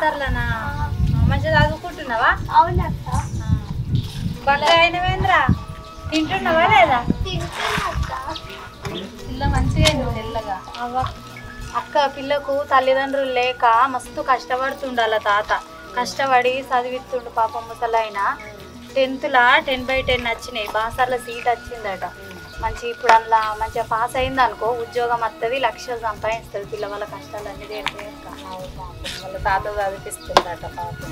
బాసర్లనా మంచిగా చదువుకుంటున్నావా? అవునక్క. బట్టలు అయినవేంద్రా తింటున్నావా లేదా? పిల్ల మంచిగా తెల్లగా. అక్క పిల్లకు తల్లిదండ్రులు లేక మస్తు కష్టపడుతుండాల తాత. కష్టపడి చదివిస్తుండు పాపం ముసలైనా. 10th 10/10 వచ్చినాయి. బాసర్ల సీట్ వచ్చిందట. మంచి ఇప్పుడు అందులో మంచిగా పాస్ అయింది అనుకో ఉద్యోగం వస్తుంది, లక్షలు సంపాదిస్తుంది. పిల్లవాళ్ళ కష్టాలన్నీ తీరుతాయి అక్క. వాళ్ళ తాత చదివిస్తుందట పాపం.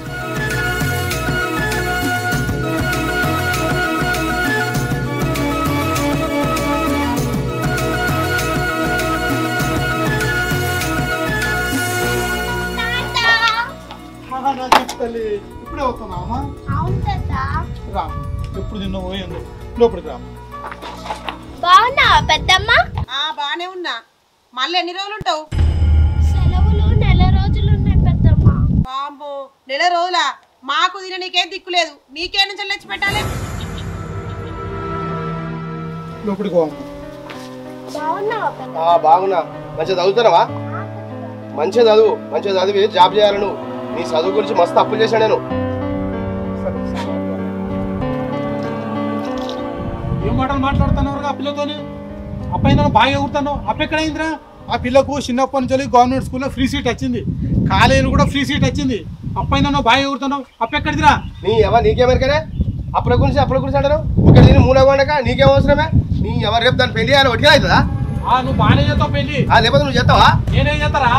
ఇప్పుడే వస్తున్నావా? అవును. రా, ఎప్పుడు తిన్నా పోయింది లోపలికి రా. బాగున్నా పెద్దమ్మ? బానే ఉన్నా. మళ్ళీ ఎన్ని రోజులు ఉంటావు? సెలవులు నెల రోజులు ఉన్నాయి పెద్దమ్మ. బాంబో, నెల రోజులా? మాకు తిన నీకేం దిక్కులేదు. నీకే నుంచి తెచ్చి పెట్టాలి. లోపలికి పోవాలి. బాగున్నావా పెద్ద? బాగున్నా. మంచిగా చదువుతున్నావా? మంచిగా చదువు. మంచిగా చదివి జాబ్ చేయాలి నువ్వు. నీ చదువు గురించి మస్తు అప్పులు చేశాను నేను. ఏం మాటలు మాట్లాడుతున్నావు ఆ పిల్లతోని? అప్పైందా బాగా ఎగురుతాను. అప్ప ఎక్కడైందిరా? ఆ పిల్లకు చిన్నప్పటి నుంచి గవర్నమెంట్ స్కూల్లో ఫ్రీ సీట్ వచ్చింది, కాలేజీలో కూడా ఫ్రీ సీట్ వచ్చింది. అప్పైందా బాగా ఎగురుతున్నావు. అప్ప ఎక్కడిదిరా? నీకేమెరకనే అప్పుల గురించి అంటారు. ఇక్కడ నేను మూల కొండక నీకేం అవసరమే? నీ ఎవరు రేపు దాన్ని పెళ్లి చేయాలి ఒట్టిగా అవుతుందా? నువ్వు బాగానే చేస్తావు పెళ్లి. లేకపోతే నువ్వు చేస్తావా? నేనేం చేస్తారా?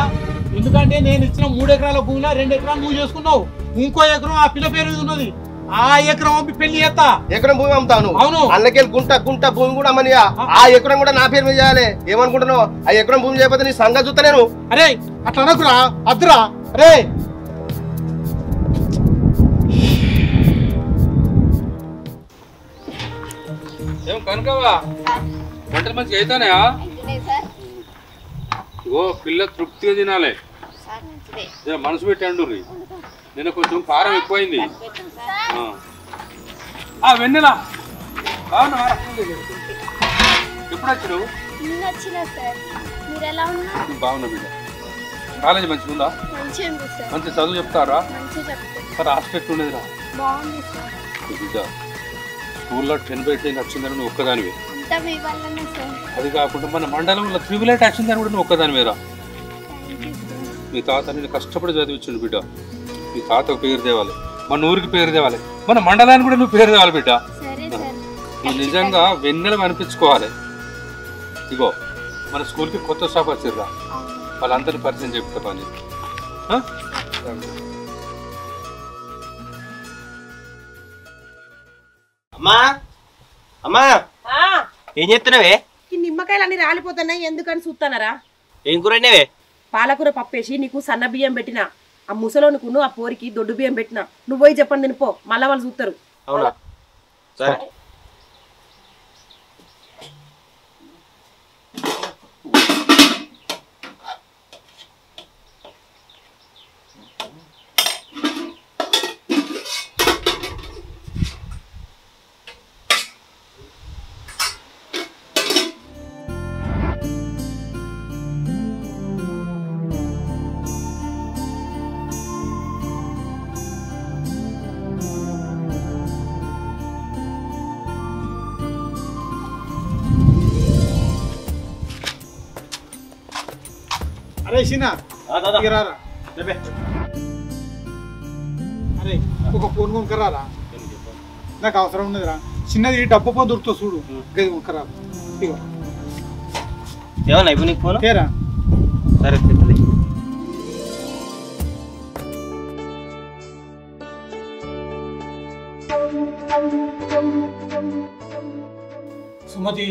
ఎందుకంటే నేను ఇచ్చిన 3 ఎకరాల భూమిలో 2 ఎకరాలు నువ్వు చేసుకున్నావు. ఇంకో ఎకరం ఆ పిల్ల పేరు మీద ఉన్నది. ఆ ఎకరం అమ్మి పెళ్లి చేస్తా. ఎకరం భూమి అమ్ముతావు నువ్వు? అవును. అన్నకెళ్ళి గుంట భూమి కూడా అమ్మని. ఆ ఎకరం కూడా నా పేరు మీద చేయాలి. ఏమనుకుంటున్నావు? ఆ ఎకరం భూమి చేయకపోతే నీ సంగతి చూస్తా నేను. అరే అట్లా అనకురా, అద్దురా. అరే ఏం కనుకవా వంటలు మంచిగా అవుతానయా? ఓ పిల్ల తృప్తిగా తినాలి. మనసు పెట్టండు. నిన్న కొంచెం కారం ఎక్కువైంది. వెన్నెలా బాగున్నా? ఎప్పుడు వచ్చావు? బాగున్నా బిడ్డ. కాలేజీ మంచిగా ఉందా? మంచి చదువు చెప్తారా? సరే హాస్టల్ ఉండేదిరా బిడ్డ. స్కూల్లో 10/10 వచ్చిందని నువ్వు ఒక్కదానివే. అది కాకుండా మన మండలంలో 3/8 వచ్చిందని కూడా నువ్వు ఒక్కదానివేరా. మీ తాత నేను కష్టపడి చదివించండు బిడ్డ. మీ తాతకు పేరు తేవాలి, మన ఊరికి పేరు తేవాలి, మన మండలానికి కూడా నువ్వు పేరు తేవాలి బిడ్డ. నువ్వు నిజంగా వెన్నెల అనిపించుకోవాలి. ఇగో మన స్కూల్కి కొత్త స్టాఫ్ వచ్చిర్రా, వాళ్ళందరినీ పరిచయం చెప్తా పని. అమ్మా అమ్మా ఏం చెప్తున్నావే? ఈ నిమ్మకాయలు అన్ని రాలిపోతున్నాయి, ఎందుకని చూస్తానరా? ఏం కూరనేవే? పాలకూర పప్పేసి నీకు సన్న బియ్యం పెట్టినా, ఆ ముసలోనుకును ఆ పోరికి దొడ్డు బియ్యం పెట్టినా. నువ్వు పోయి చెప్పండి తినిపో, మళ్ళా వాళ్ళు చూస్తారు. అవునా? సరే. అరే చిన్న రారా. అరే ఒక ఫోన్ కొనుక్కరారా, నాకు అవసరం ఉన్నదిరా. చిన్నది డబ్బు పో దొరుకుతా చూడు, గది కొనుక్కరా. ఇగో ఏమన్నా ఇప్పుడు నీకు ఫోన్ తేరా. సరే సుమతి,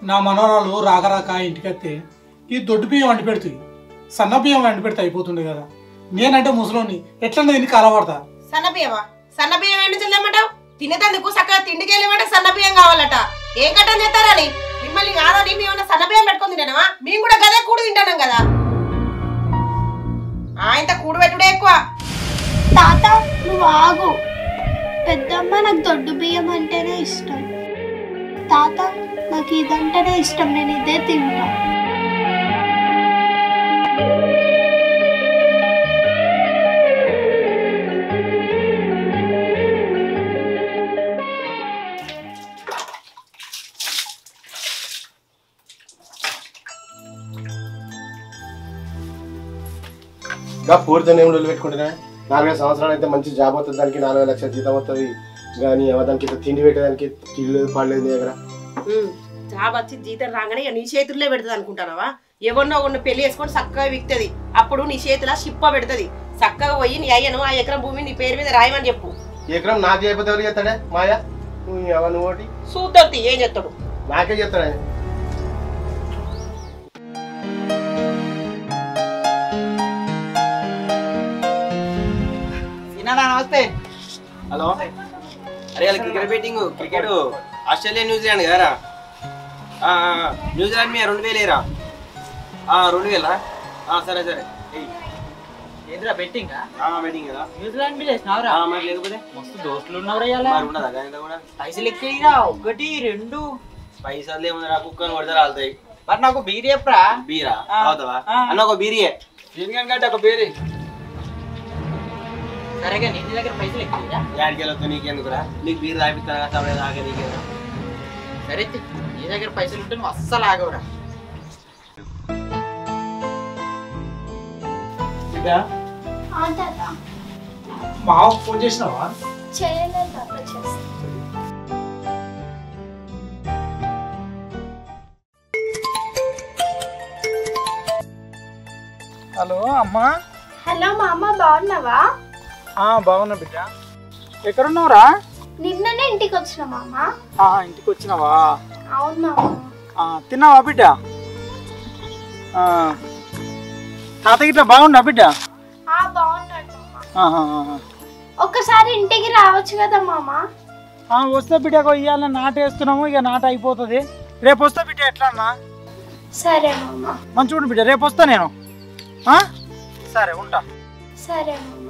నా మనవరాలు రాగరాక ఇంటికి వస్తే ఈ దొడ్డు బియ్యం వండి పెడుతుంది, సన్న బియ్యం వండి పెడితే అయిపోతుండే కదా. నేనంటే ముసలోని ఎట్లా దీనికి అలవాడతా? సన్న బియ్యమా? సన్న బియ్యం ఏంటి చెల్లెమంటావు? తినేదందుకు చక్కగా తిండికి వెళ్ళమంటే సన్న బియ్యం కావాలట. ఏం కట్టం చేస్తారని మిమ్మల్ని కాదని మేమన్నా సన్న బియ్యం పెట్టుకుని తింటానమా? మేము కూడా గదే కూడు తింటాం కదా. ఇంత కూడు పెట్టుడే ఎక్కువ. తాత నువ్వు ఆగు. పెద్దమ్మ నాకు దొడ్డు బియ్యం అంటేనే ఇష్టం. తాత నాకు ఇదంటేనే ఇష్టం, నేను ఇదే తింటా. ఇంకా పూర్తి ఏం రోజులు పెట్టుకుంటున్నా 4 సంవత్సరాలు అయితే మంచి జాబ్ అవుతుంది, దానికి 40 లక్షల జీతం అవుతుంది. కానీ దానికి తిండి పెట్టేదానికి తిండి లేదు పడలేదు నీ దగ్గర. జాబ్ వచ్చి జీతం రాగానే నీ చేతుల్లో పెడుతుంది అనుకుంటానవా? ఎవరినో ఒకరిని పెళ్లి చేసుకొని చక్కగా విక్తది, అప్పుడు నీ చేతిలో షిప్ప పెడుతుంది. చక్కగా పోయి నీ అయ్యను ఆ ఎకరం భూమి నీ పేరు మీద రాయమని చెప్పు. ఎకరం నాకు చేయకపోతే ఎవరు చేస్తాడే మాయా? నువ్వు ఒకటి చూద్దాం ఏం చేస్తాడు. నాకే చెప్తాడే. నమస్తే. హలో. అరే వాళ్ళ cricket betting cricket Australia New Zealand కదరా? న్యూజిలాండ్ మీద 2000 2000. సరే సరే ఏంద్రా బెట్టింగ్ బెట్టింగ్ కదా న్యూజిలాండ్ మీద వేసినావురా? మరి లేకపోతే మస్తు దోస్తులు ఉన్నవరా? ఉండదా కూడా పైసలు ఎక్కిరా 1 2 పైసలు ఏముందిరా? కుక్కను కొడితే రాలుతాయి. మరి నాకు బీర్ చెప్పరా? బీరా అవుతావా అన్న? ఒక బీరియే దీనికంటే ఒక బీరీ. సరేగా నీ దగ్గర పైసలు ఎక్కిరా? యాడికి వెళ్తా నీకెందుకురా? నీకు బీర్ తాగిస్తాను కదా తాగే నీకేదా? సరే నీ దగ్గర పైసలు ఉంటే నువ్వు అస్సలు ఆగవురా. మాకు ఫోన్ చేసినావా? చేయలేదు తాత, చేస్తా. హలో అమ్మా. హలో మామ, బాగున్నావా? బాగున్నా బిడ్డ. ఎక్కడున్నావురా? నిన్ననే ఇంటికి వచ్చిన మామ. ఇంటికి వచ్చినావా? అవును మామ. తిన్నావా బిడ్డ? తాత గిట్లా బాగున్నా బిడ్డ? బాగున్నాడు మామ. ఒక్కసారి ఇంటికి రావచ్చు కదా మామ? వస్తా బిడ్డ. ఇవాళ నాటేస్తున్నాము, ఇక నాట అయిపోతుంది. రేపు వస్తా బిడ్డ. ఎట్లా అన్నా? సరే మామ. మంచిగా బిడ్డ, రేపు వస్తా నేను. సరే ఉంటా. సరే మామ.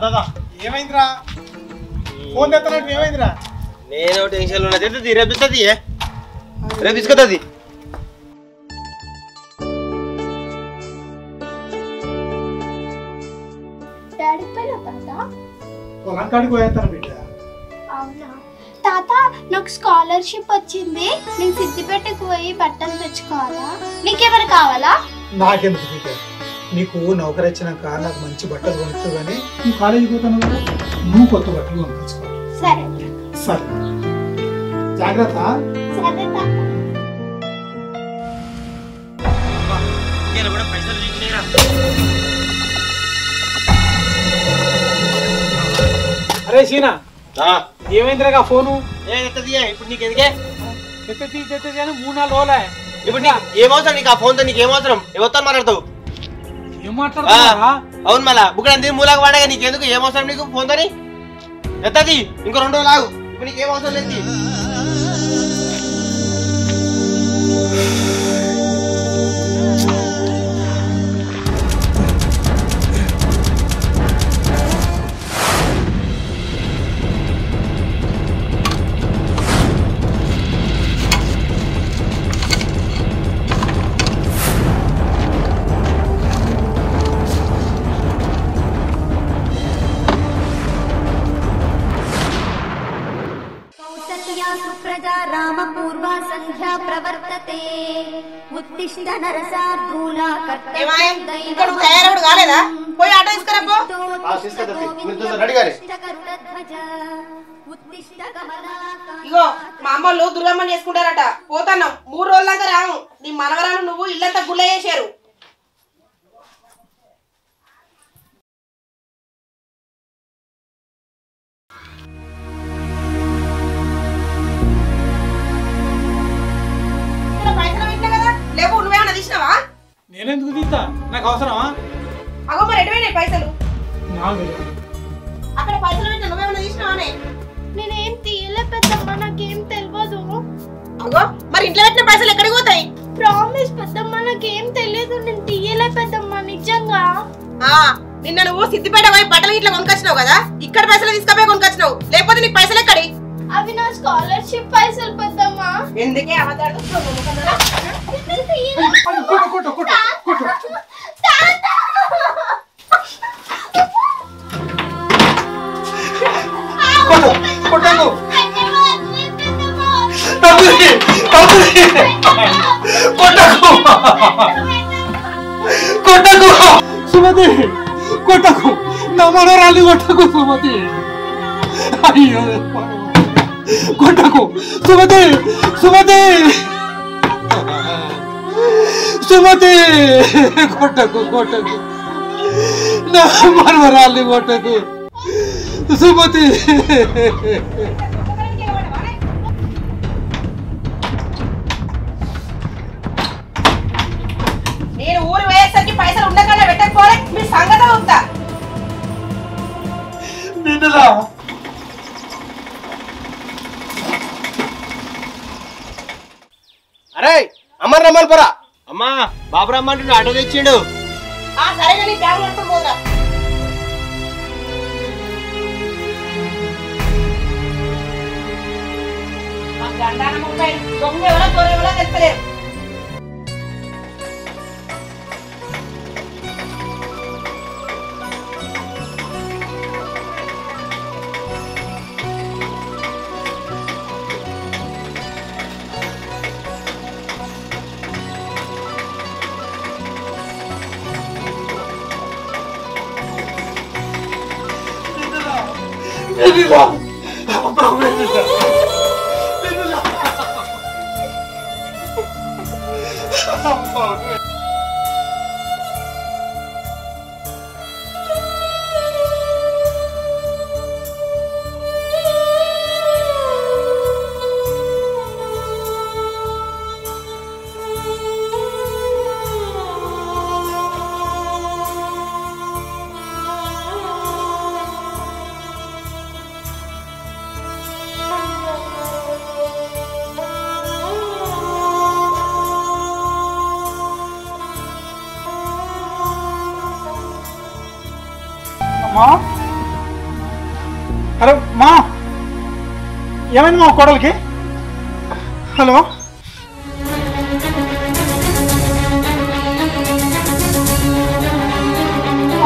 దాదా ఏమైందిరా? ఫోన్ తెత్తనట్టు ఏమైందిరా? నేను టెన్షన్ ఉన్నా. తెస్తుంది రేపు ఇస్తుంది, రేపు తీసుకొస్తుంది. డాడీ పైన తాత? పొలం కాడికి పోయేస్తాను బిడ్డ. అవునా తాత, నాకు స్కాలర్షిప్ వచ్చింది. నేను సిద్దిపేటకు పోయి బట్టలు తెచ్చుకోవాలా? నీకేమైనా కావాలా? నాకెందుకు బిడ్డ? నీకు నౌకరు వచ్చినాక నాకు మంచి బట్టలు కొనుక్కు, కానీ నువ్వు కాలేజీకి పోతాను కదా, నువ్వు కొత్త బట్టలు కొనుక్కోవాలి. సరే సరే, జాగ్రత్త. సరే తాత. అరే సీనా, ఏమైందిరా ఫోను? ఇప్పుడు నీకు ఎందుకే? ఎత్తది కానీ 3-4 రోజులే. ఇప్పుడు నీకు ఏమవసరం? నీకు ఆ ఫోన్తో నీకు ఏమవసరం? ఎవరితో మాట్లాడతావు? ఏం మాట్లాడుతున్నా? అవును మళ్ళా బుక్కడ అంది మూలాగా వాడగా నీకెందుకు? ఏమవసరం నీకు ఫోన్తోని? ఎత్తది ఇంకో 2 రోజులు ఆగు. ఇప్పుడు నీకు ఏమవసరం లేదు. सुप्रजा रामपूर्वा संध्या प्रवर्तते उत्तिष्ठ नरसार्दूला ఇక్కడ తయారవుడు కాలేదా? పోయి ఆటో తీసుకురా పో. ఇగో మా అమ్మోళ్ళు దుర్గమ్మని చేసుకుంటారట. పోతాను 3 రోజుల దాకా రాము. నీ మనవరాలు నువ్వు ఇల్లంతా గుళ్ళ చేశారు. లేవు నువ్వేమన్నా తీసినావా? నేనెందుకు తీస్తా? నాకు అవసరమా? అగో మరి ఎటువైనాయి పైసలు? నాకు అక్కడ పైసలు పెట్టిన నువ్వేమన్నా తీసినావానే? నేనేం తీయలే పెద్దమ్మ, నాకేం తెలియదు. అగో మరి ఇంట్లో పెట్టిన పైసలు ఎక్కడికి పోతాయి? ప్రామిస్ పెద్దమ్మ, నాకేం తెలియదు. నేను తీయలే పెద్దమ్మ, నిజంగా. నిన్న నువ్వు సిద్దిపేట పోయి బట్టలు ఇట్లా కొనుకొచ్చినావు కదా, ఇక్కడ పైసలు తీసుకపోయి కొనుకొచ్చినావు. లేకపోతే నీకు పైసలు ఎక్కడి? అవి నా స్కాలర్షిప్ పైసలు పెద్దమ్మ. ఎందుకే అవతాడు? కొట్ట సుమతి కొట్టకు, నా మనోరాల్ని కొట్టకు సుమతి. అయ్యో కొట్టకు సుమతి, సుమతి సుమతి కొట్టకు, కొట్టకు నా మనవరాల్ని కొట్టకు సుమతి. నేను ఊరు వేసేసరికి పైసలు ఉండకుండా పెట్టకపోలే మీ సంగతి ఉందా? నిన్నలా అరే అమ్మని రమ్మని పోరా. అమ్మా బాబు రమ్మంటుండు, ఆటో తెచ్చిండు. సరే కానీ బ్యాగ్ పట్టుకుని పోదా. గండాన 30 దొంగ ఎవరో దొర ఎవరో తెచ్చలేరు. అరే మా ఏమైంది మా కోడలికి? హలో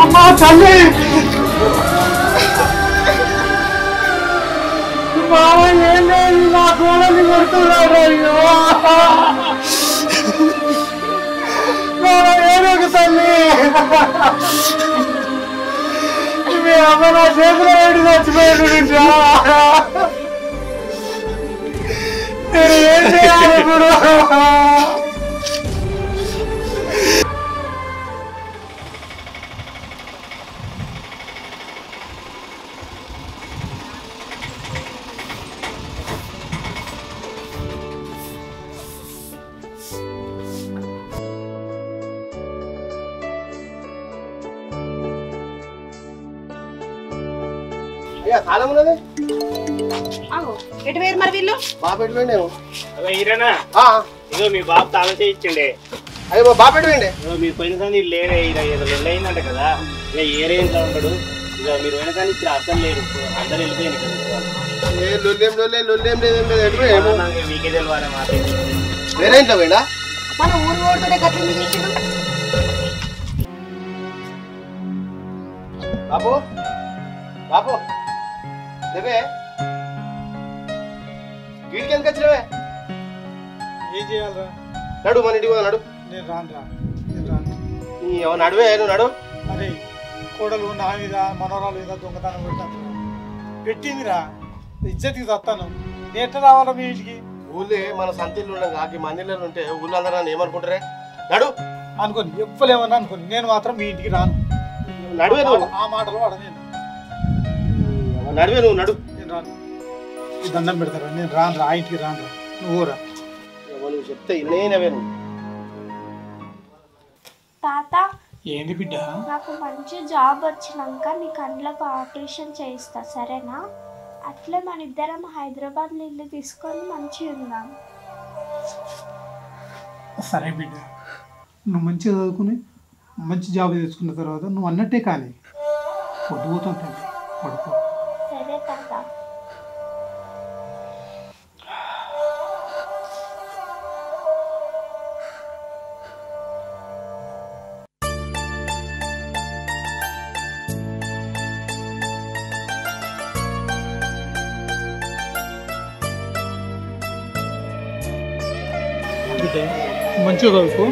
అమ్మా తల్లి, బాబా ఏం లేదు, నా కోడల్ని కొడుతున్నాడు. అయ్యో ఏదో ఒక తల్లి, మీ అమ్మ నా చేతిలో పెట్టి చచ్చిపోయాడు. నేను ఏం చేయాలి ఇప్పుడు? కాలం ఉన్నది ఎటు వేరు మరి వీళ్ళు? బాబు ఎటు పోయిండేమో. ఇదో మీ బాబు తాళం చేయించండి. అయ్యో బాబు ఎటు పోయిండే? మీరు పోయిన కానీ లేరే, ఏదో వెళ్ళయిందంట కదా, ఇలా ఏరే ఇంట్లో ఉంటాడు. ఇక మీరు పోయిన కానీ ఇక్కడ అర్థం లేరు, అందరు వెళ్ళిపోయింది కదా. మీకే తెలియాలి మాట. వేరే ఇంట్లో పోయిందా? మన ఊరు ఓడుతోనే కట్టింది చేసిండు. బాబు బాబు దేవే వీడికి ఎందుకు వచ్చినవే? ఏం చేయాలరా? నడు మన ఇంటికి పోదా, నడు. నేను రాను రా, నేను రాను. నడువే, నువ్వు నడు. అరే కోడలు నా మీద మనోరాలు మీద దొంగతనం పెడతాను పెట్టిందిరా, ఇజ్జతికి చస్తాను. నేను ఎట్లా రావాలా మీ ఇంటికి? ఊళ్ళే మన సంతిళ్ళు ఉన్నాం కాకి మందిలో ఉంటే ఊళ్ళో అందరూ నన్ను ఏమనుకుంటారే? నడు అనుకోని ఎవ్వలేమన్నా అనుకోని, నేను మాత్రం మీ ఇంటికి రాను. నడువే నువ్వు. ఆ మాటలు వాడ నేను నడువే నువ్వు, నడు. నేను రాను. ఈ దండం పెడతారా? నేను రాను రా, ఆ ఇంటికి రాను రా. నువ్వు రా. నువ్వు చెప్తే నేనవే నువ్వు. తాత ఏంది బిడ్డ? నాకు మంచి జాబ్ వచ్చినాక నీ కండ్లకు ఆపరేషన్ చేయిస్తా, సరేనా? అట్లే మన ఇద్దరం హైదరాబాద్లో ఇల్లు తీసుకొని మంచిగా ఉందాం. సరే బిడ్డ, నువ్వు మంచిగా చదువుకుని మంచి జాబ్ తెచ్చుకున్న తర్వాత నువ్వు అన్నట్టే కానీ పొద్దుపోతాం తండ్రి, పడుకో. సరే తాత. బిడ్డ మంచిగా చదువుకో,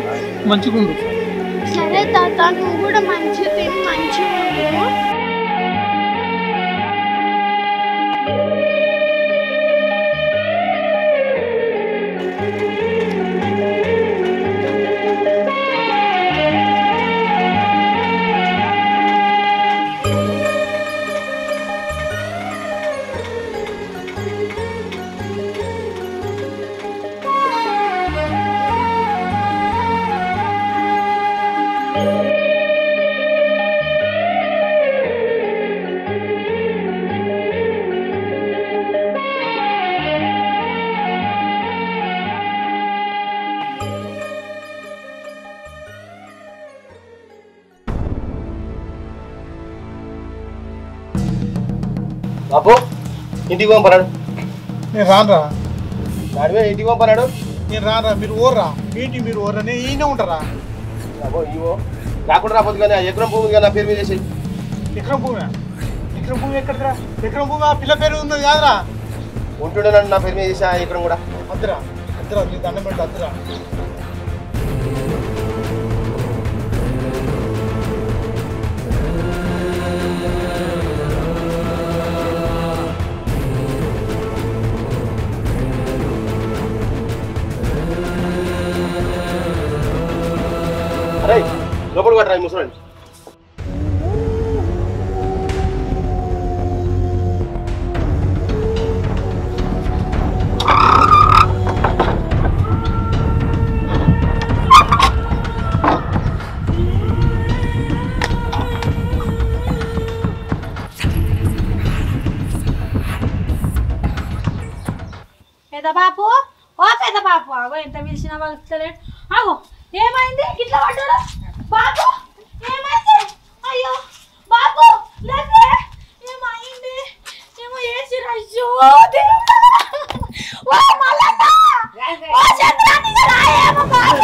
మంచిగా ఉండు, సరే తాత, నువ్వు కూడా మంచి తిని మంచిగా ఉండు. బాబు ఇంటికి పంపరాడు. నేను రానురా. గాడివే ఇంటికి పంపరాడు. నేను రానురా. మీరు ఓర్రా. ఏంటి మీరు ఓర్రా? నేను ఈయన ఉంటారా? బాబు ఇవో రాకుండా రాపోదు కానీ ఎకరం భూమి కానీ నా పేరు మీద చేసేయి. ఎకరం భూమి? ఎకరం భూమి ఎక్కడిరా? ఎకరం భూమి ఆ పిల్ల పేరు ఉన్నది కాదురా. ఉంటుండే నన్ను నా పేరు మీద చేసా ఎకరం కూడా. అద్దరా అద్దరా నీ దండం పెట్టి అద్దరా. అరే లోపల పట్టరా ఈ ముసలాన్ని. పెద్ద బాపు, ఓ పెద్ద బాపు, ఆగో ఎంత పిలిచినా వస్తలేడు. ఆగో ఏమైంది? గిట్ల పడ్డాడు బాపు? ఏమైంది? అయ్యో బాపు లేదే, ఏమైంది? ఏమో ఏసి రయ్యో దేవుడా. ఓ మల్లన్న, ఓ చంద్రాని రాయేమో బాపు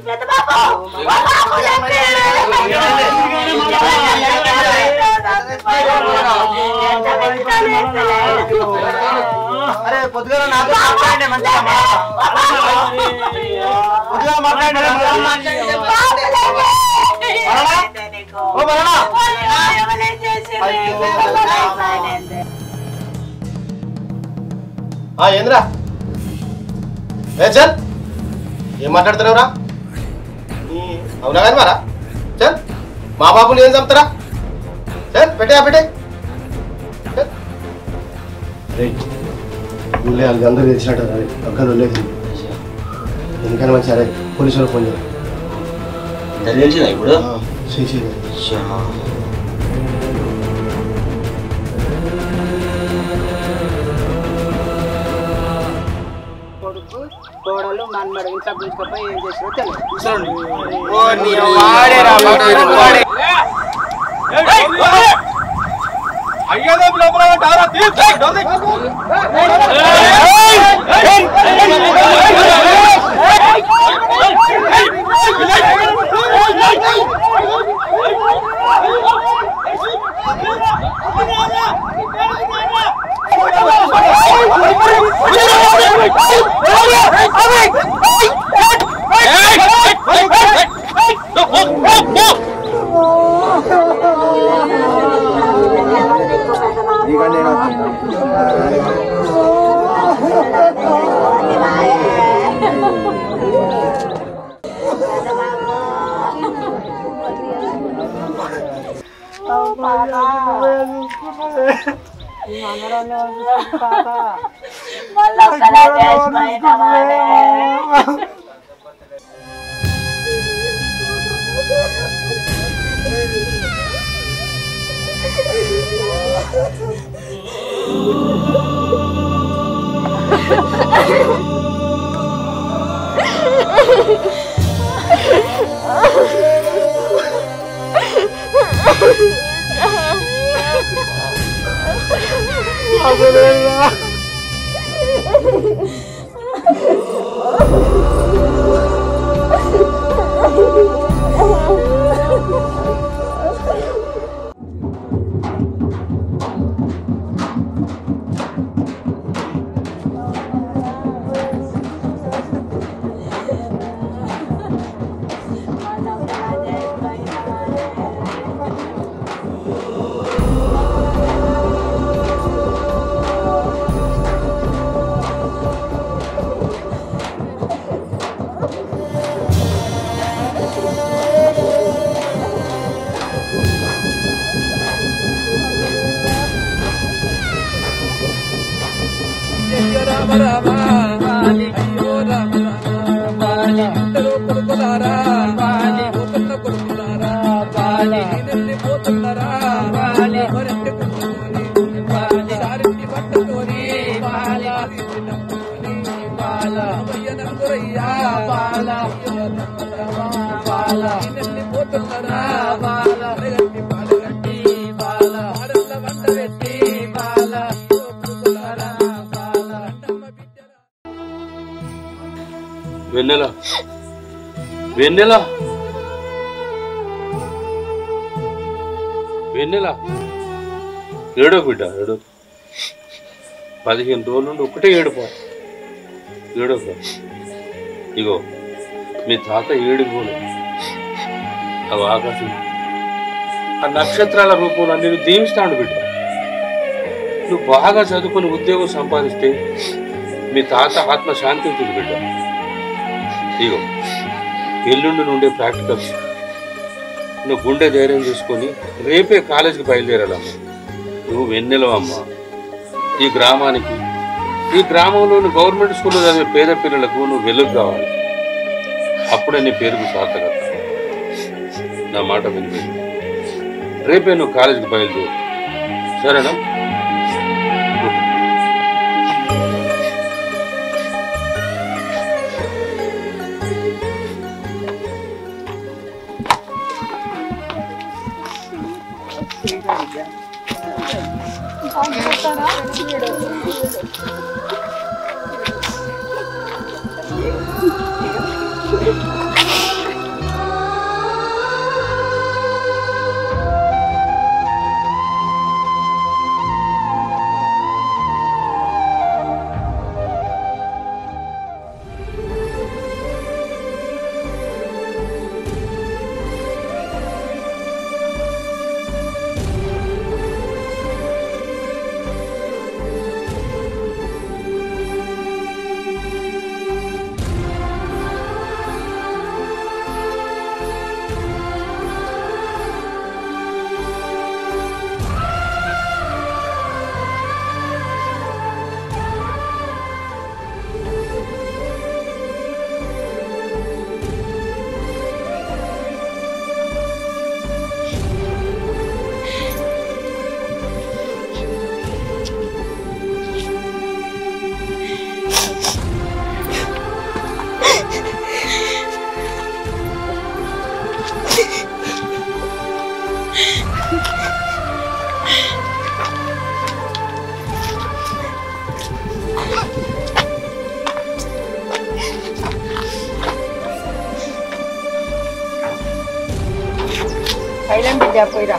పెద్ద బాపు, ఓ బాపు లేదే. అరే పొద్దుగా నాతో మాట్లాడండి, మంచిగా పొద్దుగా మాట్లాడండి. ఏంద్రా చల్, ఏం మాట్లాడుతున్నావురా? అవునా కానీ మారా చల్, మా బాబుని ఏం చంపుతారా? చల్ పెట్టే పెట్టే. ఊళ్ళో వాళ్ళకి అందరూ తెలిసినట్టు అక్కడ లేదు. ఎందుకని మంచి అరే పోలీసులు ఫోన్ చేయాలి. తెలిసిందా ఇప్పుడు? కొడుకు కోడలు మన్మడు ఇంట్లో పిలుచుకపోయి ఏం చేసినా తెలియదు. అయ్యేదో లోపల రామ అయ్యో రామ బాలి ఇద్దరు కొడుకులారా బాలి పోతున్న కొడుకులారా బాలి పోతున్నారా బాలి మరింటి కొడుకుని బాలి సారింటి పట్టుకొని బాల బాల అయ్యనగురయ్యా బాల బాల పోతున్నారా బాల పాలగట్టి బాల ఆడల వంట పెట్టి బాల వెన్నెల వెన్నెల వెన్నెల ఏడో బిడ్డ ఏడో 15 రోజుల నుండి ఒకటే ఏడుపో ఏడో ఇగో మీ తాత ఏడుకోలే అవి ఆకాశం ఆ నక్షత్రాల రూపంలో నేను దీవిస్తాను బిడ్డ నువ్వు బాగా చదువుకుని ఉద్యోగం సంపాదిస్తే మీ తాత ఆత్మ శాంతించింది బిడ్డ ఇగో ఎల్లుండి నుండే ప్రాక్టికల్స్ నువ్వు గుండె ధైర్యం చేసుకొని రేపే కాలేజీకి బయలుదేరాలమ్మా నువ్వు వెన్నెలవమ్మా ఈ గ్రామానికి ఈ గ్రామంలోని గవర్నమెంట్ స్కూల్లో చదివే పేద పిల్లలకు నువ్వు వెలుగు కావాలి అప్పుడే నీ పేరుకు సార్థకత నా మాట వినిపి రేపే నువ్వు కాలేజీకి బయలుదేరు సరేనా Thailand bija poira.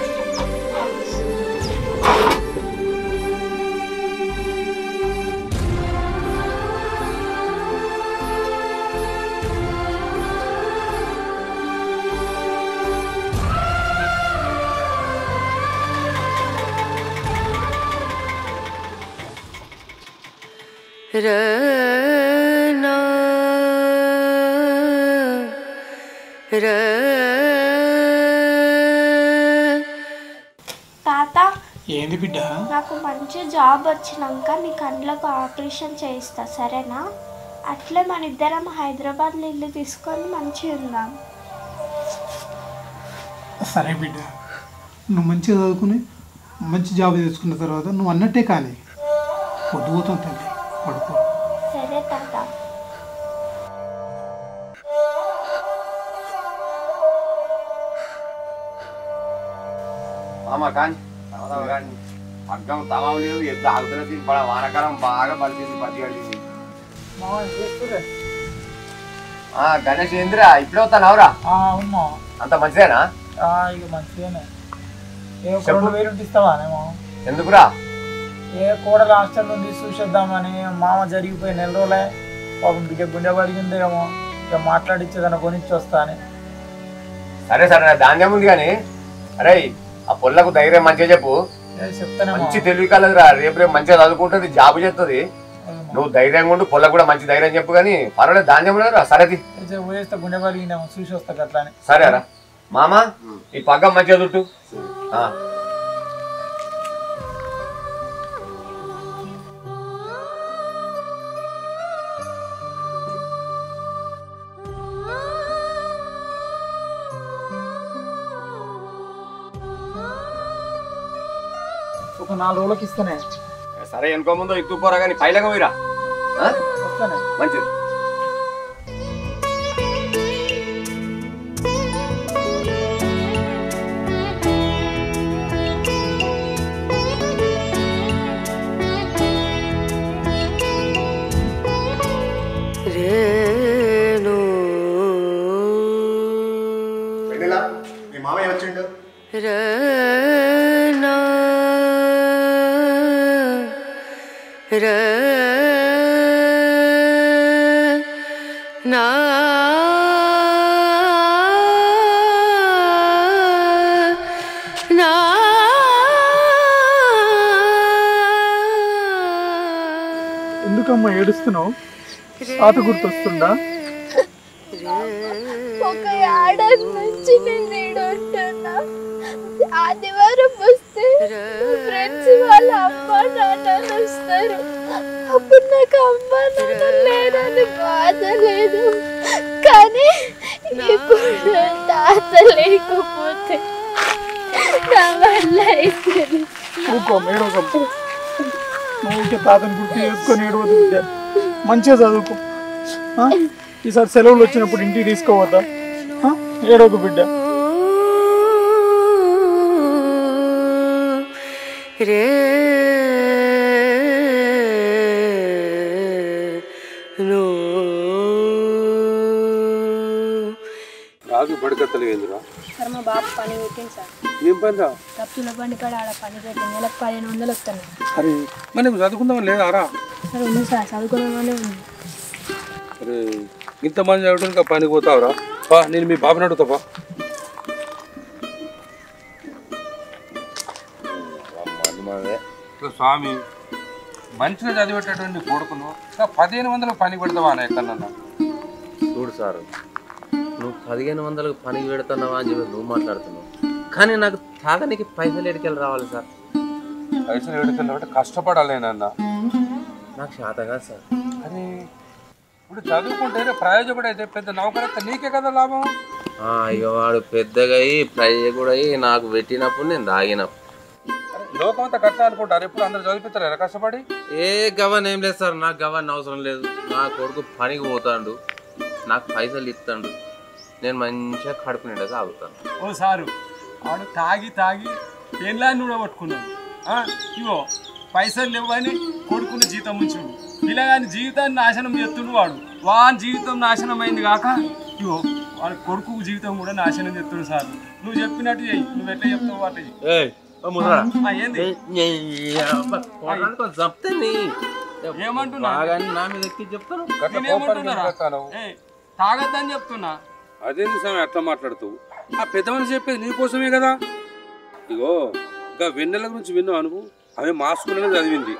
Rana తాత ఏంది బిడ్డ నాకు మంచి జాబ్ వచ్చినాక నీ కళ్ళకు ఆపరేషన్ చేయిస్తా సరేనా అట్లే మన ఇద్దరం హైదరాబాద్లో ఇల్లు తీసుకొని మంచిగా ఉందాం సరే బిడ్డ నువ్వు మంచిగా చదువుకుని మంచి జాబ్ తెచ్చుకున్న తర్వాత నువ్వు అన్నట్టే కానీ పొద్దుపోతాం తల్లి పడుకో సరే తాత కానీ అగ్గం తమాం లేదు ఎంత ఆగుతున్నా తిని పడ వానకాలం బాగా పలిచింది పత్తి కడిగింది గణేష్ ఏందిరా ఇప్పుడే వస్తానవురా అవునా అంత మంచిదేనా ఇక మంచిదేనే ఏ 2000 ఇస్తావానేమో ఎందుకురా ఏ కోడలు హాస్టల్ నుండి చూసేద్దామని మామ జరిగిపోయి 4 రోజులే పాపం బిడ్డ గుండె పడిగిందేమో ఇక మాట్లాడిచ్చేదన్న కొనిచ్చి వస్తా అని సరే సరే ధాన్యం ఉంది కానీ అరే ఆ పొల్లకు ధైర్యం మంచిగా చెప్పు మంచి తెలివి కలదురా రేపు రేపు మంచిగా చదువుకుంటుంది జాబ్ చేస్తుంది నువ్వు ధైర్యంగా ఉండు పొల్లకు కూడా మంచి ధైర్యం చెప్పు కానీ పర్వాలేదు ధాన్యం లేదురా సరేది గుండె పడిగినాము చూసి వస్తా అట్లా సరేరా మామ ఈ పగ్గం మంచిగా చుట్టు ఒక 4 రోజులకి ఇస్తానే. సరే వెనుకో ముందు ఇత్తు పోరా కానీ పైలకు పోయిరా. వస్తానే. మంచిది. మీ మామయ్య వచ్చిండు. ఎందుకమ్మా ఏడుస్తున్నావు? తాత గుర్తొస్తుందా? ఒక ఏడాది నుంచి నేను ఏడుంటున్నా. ఆదివారం వస్తే ఫ్రెండ్స్ వాళ్ళ అమ్మ నాన్నలు వస్తారు. అప్పుడు నాకు అమ్మ నాన్న లేదని బాధ లేదు, కానీ ఇప్పుడు తాత లేకపోతే నా వల్ల అయితే నువ్వు తాతని గుర్తు చేసుకొని ఏడవద్దు బిడ్డ. మంచిగా చదువుకో. ఈసారి సెలవులు వచ్చినప్పుడు ఇంటికి తీసుకోవద్దా? ఏడవకు బిడ్డ. రాజు బడికత్తలేదురా. సార్ మా బాబు పని పెట్టింది సార్. ఏం పనిరా? కప్పుల బండి కాడ ఆడ పని పెట్టింది. నెలకు 1500 వస్తాను. అరే మరి నువ్వు చదువుకుందామని లేదా రా? సార్ ఉంది సార్, చదువుకున్నామనే ఉంది. అరే ఇంతమంది చదవడానికి పనికి పోతావురా? బా నేను మీ బాబుని అడుగుతావా? స్వామి మంచిగా చదివేటటువంటి కొడుకును 1500 పని పెడతావా అని ఎక్కడన్నా? చూడు సారు, నువ్వు 1500 పనికి పెడుతున్నావా అని చెప్పి నువ్వు మాట్లాడుతున్నావు, కానీ నాకు తాగనికి పైసలు ఎడికెళ్ళి రావాలి సార్. పైసలు ఎడికెళ్ళి కష్టపడాలేనన్నా. నాకు శాత కాదు సార్. అని ఇప్పుడు చదువుకుంటే ప్రయోజకుడు అయితే పెద్ద నౌకరైతే నీకే కదా లాభం. ఇక వాడు పెద్దగా అయ్యి ప్రయోజకుడు అయ్యి నాకు పెట్టినప్పుడు నేను తాగినప్పుడు లోకమంతా కష్టం అనుకుంటారు. ఎప్పుడు అందరు చదివిస్తారా కష్టపడి? ఏ గవన్ ఏం లేదు సార్, నాకు గవన్ అవసరం లేదు. నా కొడుకు పనికి పోతాడు, నాకు పైసలు ఇస్తాడు, నేను మంచిగా కడుపు నిండా తాగుతాను. ఓ సారు, వాడు తాగి తాగి పెళ్ళాన్ని కూడా పట్టుకున్నాడు. ఇవో పైసలు లేవని కొడుకున్న జీతం ఉంచుడు, పిల్లగాని జీవితాన్ని నాశనం చేస్తుండు. వాని జీవితం నాశనం అయింది కాక ఇవో వాడి కొడుకు జీవితం కూడా నాశనం చేస్తుండు. సార్ నువ్వు చెప్పినట్టు చెయ్యి, నువ్వు ఎట్లా చెప్తావు అట్లా చెయ్యి. ఏమంటున్నా తాగద్దని చెప్తున్నా. అదేంటి స్వామి అట్లా మాట్లాడుతావు? ఆ పెద్ద మనిషి చెప్పేది నీకోసమే కదా. ఇగో ఇంకా వెన్నెల గురించి విన్నావు అనుభవం. ఆమె మా స్కూల్లోనే చదివింది.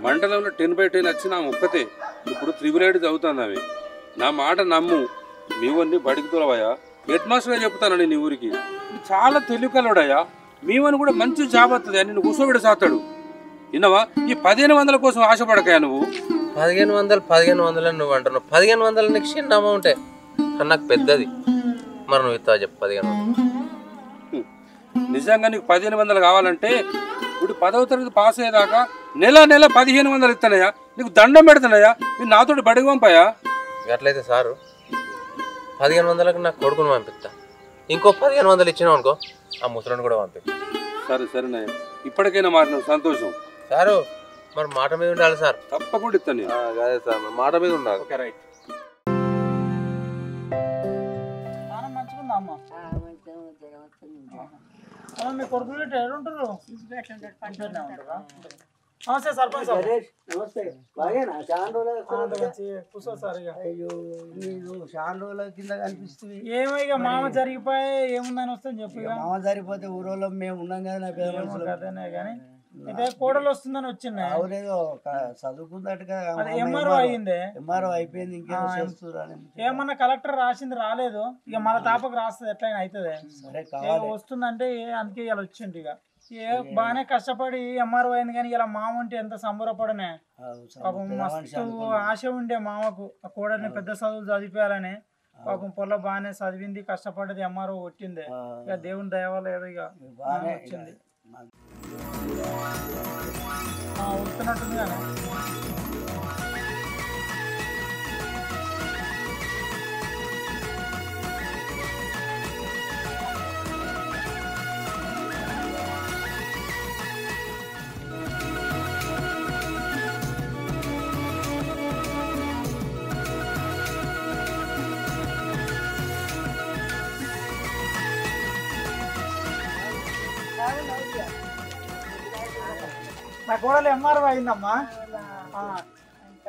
మండలంలో 10/10 వచ్చిన ఆమె ఒక్కతే. ఇప్పుడు 3 చదువుతుంది ఆమె. నా మాట నమ్ము, మీవన్నీ బడికి తోలవయ్యా. హెడ్ మాస్టర్గా చెప్తానండి నీ ఊరికి. చాలా తెలివికలుడయ్యా. మీవని కూడా మంచి జాబ్ వస్తుంది అని నువ్వు కూర్చోబెట్టి సాతాడు. విన్నావా? ఈ 1500 కోసం ఆశపడకయా నువ్వు. 1500 నువ్వు అంటున్నావు. 1500 నీకు చిన్న అమౌంటే, కానీ నాకు పెద్దది. మరి నువ్వు ఇస్తావా చెప్పు? 1500 నిజంగా నీకు 1500 కావాలంటే ఇప్పుడు 10వ తరగతి పాస్ అయ్యేదాకా నెల 1500 ఇస్తానయ్యా. నీకు దండం పెడతానయ్యా. మీరు నాతోటి బడికి పంపాయా? ఎట్లయితే సారు 1500కి నాకు కొడుకుని పంపిస్తా. ఇంకో 1500 ఇచ్చినావు అనుకో, ఆ ముసలిని కూడా పంపిస్తా. సరే సరేనయ్యా, ఇప్పటికైనా మారినావు, సంతోషం. సారు మరి మాట మీద ఉండాలి సార్. తప్పకుండా ఇస్తాను. అదే సార్, మాట మీద ఉండాలి. Okay right. మంచిగా అమ్మ మీ కొడుకులు ఏడుంటారు? నమస్తే సర్పంచ్ సార్. నమస్తే. బాగేనా? చాలా రోజులు కూర్చో సార్. ఇక అయ్యో మీరు చాలా రోజుల కింద కనిపిస్తుంది. ఏమో ఇక మామ జరిగిపోయి ఏముందని వస్తే చెప్పు. మామ జరిగిపోతే ఊరోళ్ళో మేము ఉన్నాం కదా. నా పేరు కదనే కానీ అయితే కోడలు వస్తుందని వచ్చింది. అవునేదో చదువుకుందట్టుగా ఎంఆర్ఓ అయ్యింది. ఎంఆర్ఓ అయిపోయింది. ఇంకేమో చేస్తురా? ఏమన్నా కలెక్టర్ రాసింది రాలేదు. ఇక మన తాపకు రాస్తుంది, ఎట్లయినా అవుతుంది. సరే కావాలి వస్తుందంటే అందుకే ఇలా వచ్చింది. ఇక బాగానే కష్టపడి ఎంఆర్ఓ అయింది, కానీ ఇలా మామ ఉంటే ఎంత సంబరపడనే. పాపం మస్తు ఆశ ఉండే మామకు ఆ కోడల్ని పెద్ద చదువులు చదివిపోయాలని. పాపం పొల్ల బాగానే చదివింది, కష్టపడ్డది, ఎంఆర్ఓ కొట్టింది. ఇక దేవుని దయ వల్ల ఏదో ఇక వచ్చింది. వస్తున్నట్టుంది కానీ నా కోడలు ఎంఆర్ఓ అయిందమ్మా.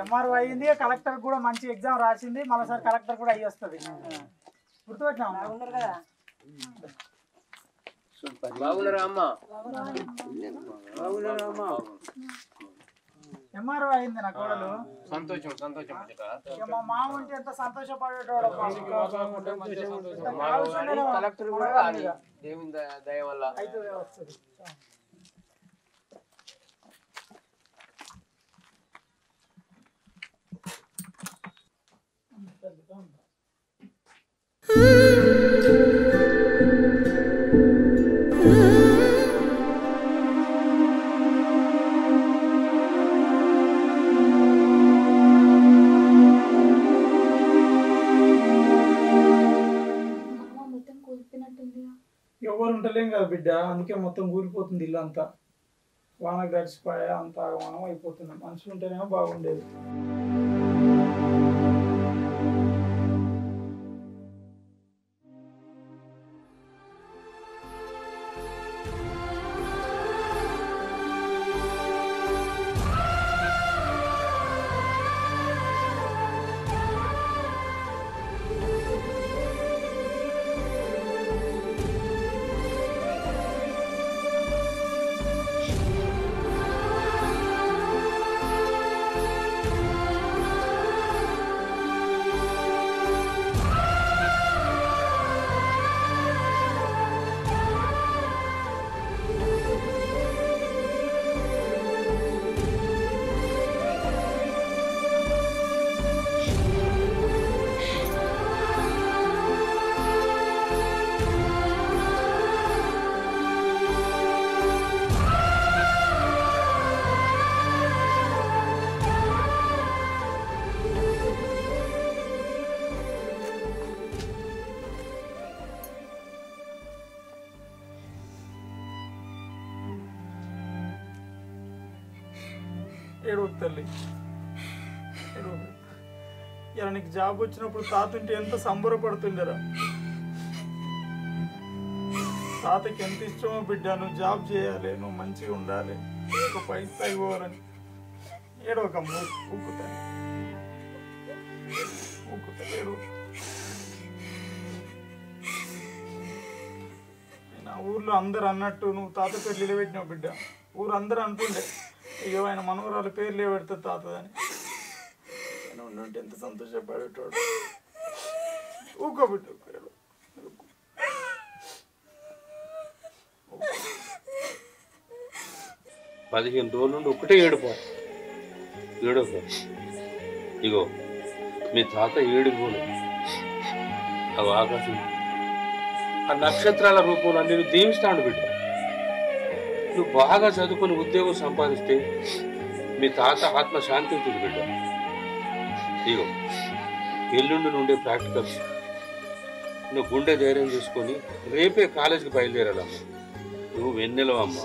ఎంఆర్ఓ అయింది, కలెక్టర్ కూడా మంచి ఎగ్జామ్ రాసింది, మరోసారి కలెక్టర్ కూడా అయ్యి వస్తుంది. గుర్తుపెట్టినా ఎంఆర్ఓ అయింది నా కోడలు. సంతోషం సంతోషం. మా మామ ఉంటే ఎంత సంతోషపడేటోడు. కలెక్టర్ కూడా దేవుని దయ వల్ల అయితే వస్తుంది. ఎవరు ఉంటలేం కదా బిడ్డ, అందుకే మొత్తం కూలిపోతుంది ఇల్లు అంతా. వానకు గడిచిపోయా అంత ఆగమానం అయిపోతుంది. మనుషులు ఉంటేనేమో బాగుండేది. ఏడవకు తల్లి, ఏడవకు. ఇలా నీకు జాబ్ వచ్చినప్పుడు తాతుంటే ఎంత సంబరపడుతుండరా. తాతకి ఎంత ఇష్టమో బిడ్డ, నువ్వు జాబ్ చేయాలి, నువ్వు మంచిగా ఉండాలి, ఒక పైసా ఇవ్వాలని. ఏడవకమ్మ, ఊక్కుతాను ఊక్కుతా, ఏడవ. నా ఊర్లో అందరు అన్నట్టు నువ్వు తాత పేరు నిలబెట్టినావు బిడ్డ. ఊరు అందరూ అంటుండే, అయ్యో ఆయన మనవరాలు పేరు లేబెడతాడు తాతదని. నేను ఉండుంటే ఎంత సంతోషపడేటోడు. ఊకోబెట్టు. 15 రోజుల నుండి ఒకటే ఏడుపో. ఇగో మీ తాత ఏడుకోలు, అవి ఆకాశం ఆ నక్షత్రాల రూపంలో నేను దీవిస్తాను బిడ్డ. నువ్వు బాగా చదువుకొని ఉద్యోగం సంపాదిస్తే మీ తాత ఆత్మ శాంతించుడు బిడ్డ. ఇగో ఎల్లుండి నుండే ప్రాక్టికల్స్. నువ్వు గుండె ధైర్యం చేసుకొని రేపే కాలేజీకి బయలుదేరాలమ్మ. నువ్వు వెన్నెలవమ్మ.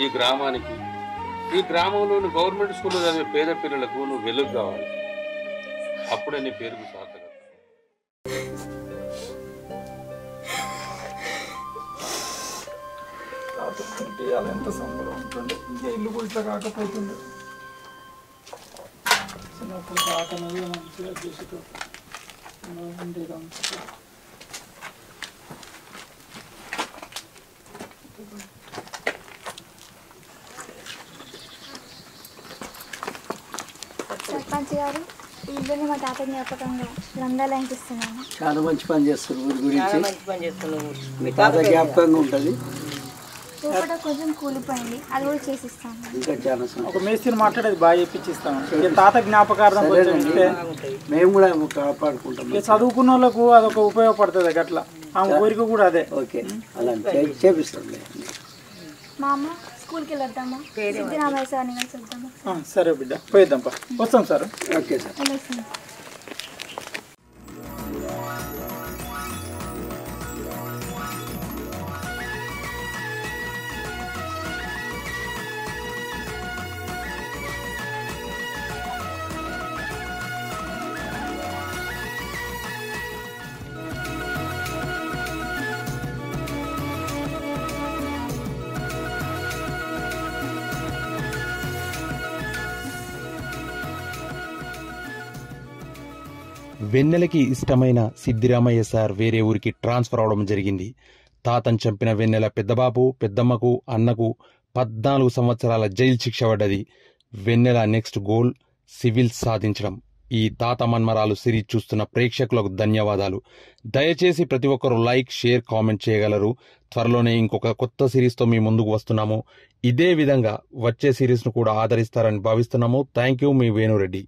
ఈ గ్రామానికి, ఈ గ్రామంలోని గవర్నమెంట్ స్కూల్లో చదివే పేద పిల్లలకు నువ్వు వెలుగు కావాలి. అప్పుడే నీ పేరుకు సార్థకత. అలా ఎంత సంబరం ఉంటుండే. ఇంకా ఇల్లు కూడా ఇట్లా కాకపోతుండే. చిన్నప్పుడు తాతను మంచిగా చేసేటప్పుడు ఉండేది. సర్పంచ్ గారు, ఈ ఇల్లుని మా తాత జ్ఞాపకంగా లందాలకి ఇస్తున్నాను. చాలా మంచి పని చేస్తారు ఊరి గురించి. మీ తాత జ్ఞాపకంగా ఉంటుంది. లోపల కొంచెం కూలిపోయింది, అది కూడా చేసిస్తాను. ఇంకా చాలా ఒక మేస్త్రిని మాట్లాడేది బాగా చెప్పించిస్తాను. తాత జ్ఞాపకార్థం కొంచెం ఇస్తే మేము కూడా కాపాడుకుంటాం. చదువుకున్న వాళ్ళకు అదొక ఉపయోగపడుతుంది. అట్లా ఆమె కోరిక కూడా అదే. ఓకే, అలా చేపిస్తాం. మా అమ్మ స్కూల్కి వెళ్ళొద్దామా సిద్ధిరామయ్య సార్ని కలిసి వద్దామా సరే బిడ్డ పోయిద్దాంపా వస్తాం సార్ ఓకే సార్ వెళ్ళొస్తాం వెన్నెలకి ఇష్టమైన సిద్ధిరామయ్య సార్ వేరే ఊరికి ట్రాన్స్ఫర్ అవడం జరిగింది. తాతను చంపిన వెన్నెల పెద్దబాబు పెద్దమ్మకు అన్నకు 14 సంవత్సరాల జైలు శిక్ష పడ్డది. వెన్నెల నెక్స్ట్ గోల్ సివిల్ సాధించడం. ఈ తాత మన్మరాలు సిరీస్ చూస్తున్న ప్రేక్షకులకు ధన్యవాదాలు. దయచేసి ప్రతి ఒక్కరూ లైక్ షేర్ కామెంట్ చేయగలరు. త్వరలోనే ఇంకొక కొత్త సిరీస్తో మీ ముందుకు వస్తున్నాము. ఇదే విధంగా వచ్చే సిరీస్ను కూడా ఆదరిస్తారని భావిస్తున్నాము. Thank you, me Venu Reddy.